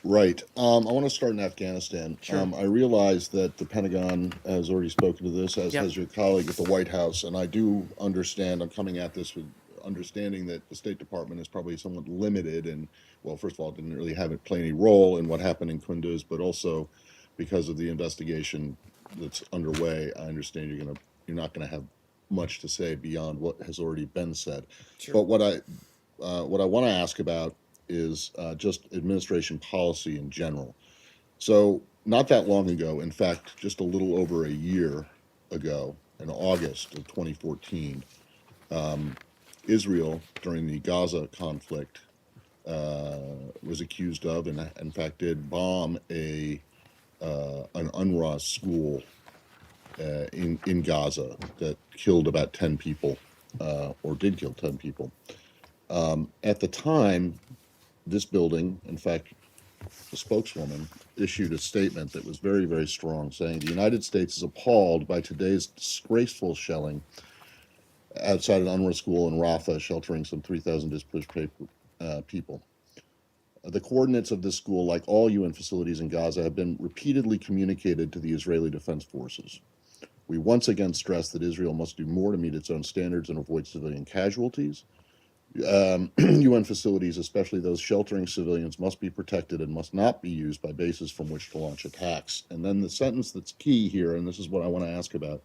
Right. I want to start in Afghanistan. Sure. I realize that the Pentagon has already spoken to this, as Yep. has your colleague at the White House, and I do understand. I'm coming at this with understanding that the State Department is probably somewhat limited, and well, first of all, didn't really have it play any role in what happened in Kunduz, but also because of the investigation that's underway. I understand you're not gonna have much to say beyond what has already been said. Sure. But what I want to ask about is just administration policy in general. So, not that long ago, in fact, just a little over a year ago, in August of 2014, um, Israel, during the Gaza conflict, was accused of, and in fact did bomb an UNRWA school in Gaza that killed about 10 people, or did kill 10 people. At the time, this building, in fact, the spokeswoman issued a statement that was very, very strong, saying the United States is appalled by today's disgraceful shelling outside an UNRWA school in Rafah, sheltering some 3,000 displaced people. The coordinates of this school, like all UN facilities in Gaza, have been repeatedly communicated to the Israeli Defense Forces. We once again stress that Israel must do more to meet its own standards and avoid civilian casualties. UN facilities, especially those sheltering civilians, must be protected and must not be used by bases from which to launch attacks. And then the sentence that's key here, and this is what I want to ask about,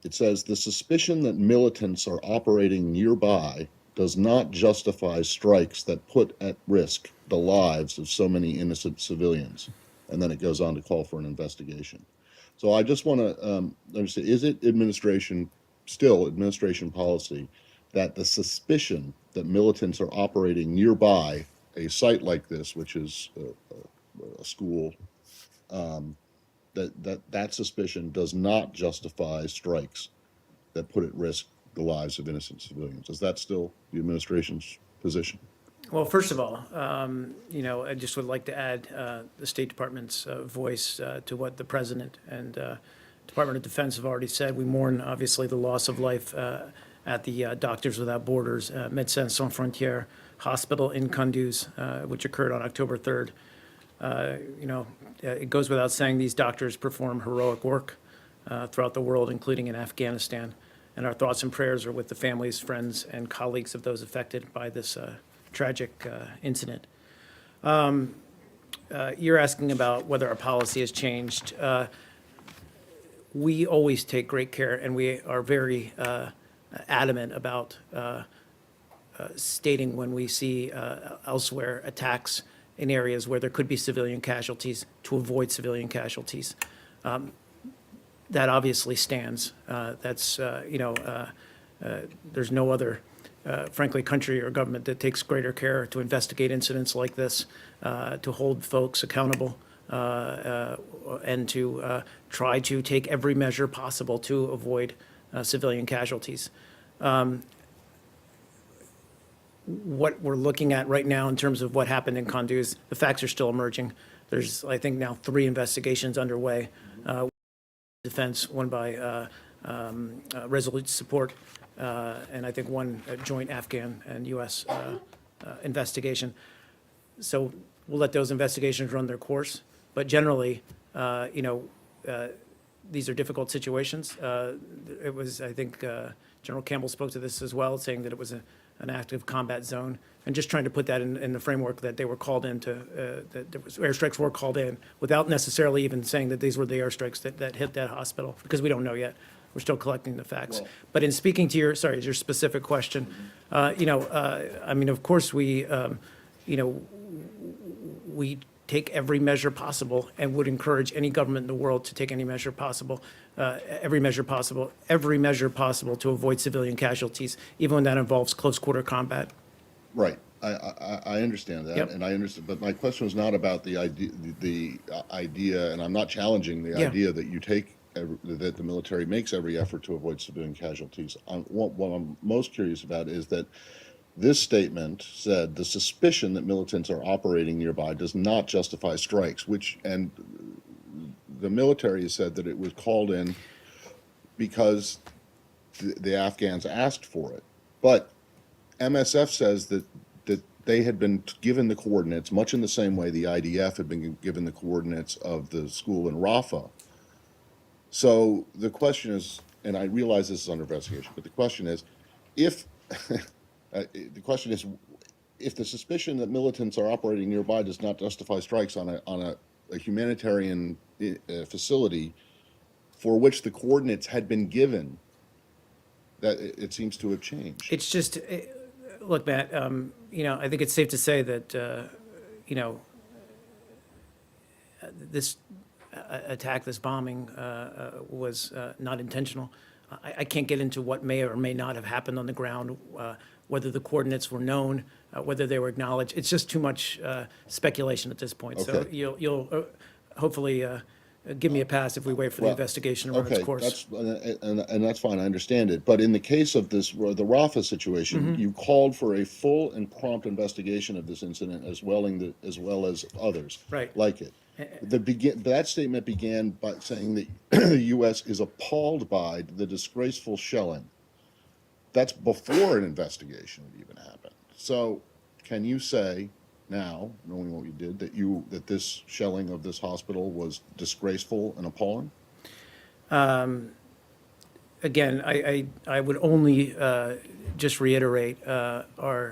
it says the suspicion that militants are operating nearby does not justify strikes that put at risk the lives of so many innocent civilians. And then it goes on to call for an investigation. So I just want to understand, is it administration policy that the suspicion that militants are operating nearby a site like this, which is a school, um, that suspicion does not justify strikes that put at risk the lives of innocent civilians? Is that still the administration's position? Well, first of all, I just would like to add the State Department's voice to what the President and Department of Defense have already said. We mourn, obviously, the loss of life at the Doctors Without Borders, Médecins Sans Frontières hospital in Kunduz, which occurred on October 3rd. It goes without saying these doctors perform heroic work throughout the world, including in Afghanistan. And our thoughts and prayers are with the families, friends, and colleagues of those affected by this tragic incident. You're asking about whether our policy has changed. We always take great care, and we are very adamant about stating when we see elsewhere attacks in areas where there could be civilian casualties to avoid civilian casualties. That obviously stands. There's no other, frankly, country or government that takes greater care to investigate incidents like this, to hold folks accountable, and to try to take every measure possible to avoid civilian casualties. What we're looking at right now in terms of what happened in Kunduz, the facts are still emerging. There's, I think, now 3 investigations underway. Defense, one by Resolute Support, and I think one joint Afghan and U.S. Investigation. So we'll let those investigations run their course. But generally, these are difficult situations. It was, I think, General Campbell spoke to this as well, saying that it was an active combat zone, and just trying to put that in the framework that they were called into, that there was, airstrikes were called in, without necessarily even saying that these were the airstrikes that hit that hospital, because we don't know yet. We're still collecting the facts. Well, But in speaking to your specific question, of course, we take every measure possible and would encourage any government in the world to take any measure possible, every measure possible to avoid civilian casualties, even when that involves close quarter combat. right. I understand that, Yep. and I understand. But my question was not about the idea, and I'm not challenging the Yeah. idea that that the military makes every effort to avoid civilian casualties. What I'm most curious about is that this statement said the suspicion that militants are operating nearby does not justify strikes, and the military has said that it was called in because the Afghans asked for it. But MSF says that they had been given the coordinates, much in the same way the IDF had been given the coordinates of the school in Rafah. So the question is, and I realize this is under investigation, but the question is, if the question is, if the suspicion that militants are operating nearby does not justify strikes on a humanitarian facility for which the coordinates had been given, that it seems to have changed. It's just, look, Matt, I think it's safe to say that, this attack, this bombing, was not intentional. I can't get into what may or may not have happened on the ground, whether the coordinates were known, whether they were acknowledged. It's just too much speculation at this point. So Okay. you'll hopefully give me a pass if we wait for the investigation to run its Okay, course. and that's fine. I understand it. But in the case of the Rafah situation, you called for a full and prompt investigation of this incident as well as others Right. like it. That statement began by saying that the U.S. is appalled by the disgraceful shelling. That's before an investigation had even happened. So, can you say now, knowing what you did, that this shelling of this hospital was disgraceful and appalling? Again, I would only just reiterate our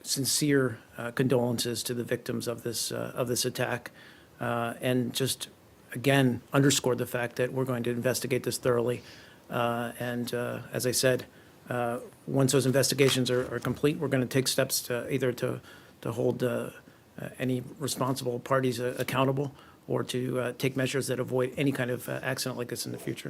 sincere condolences to the victims of this attack, and just again underscore the fact that we're going to investigate this thoroughly. And as I said, once those investigations are complete, we're going to take steps to either to hold any responsible parties accountable, or to take measures that avoid any kind of accident like this in the future.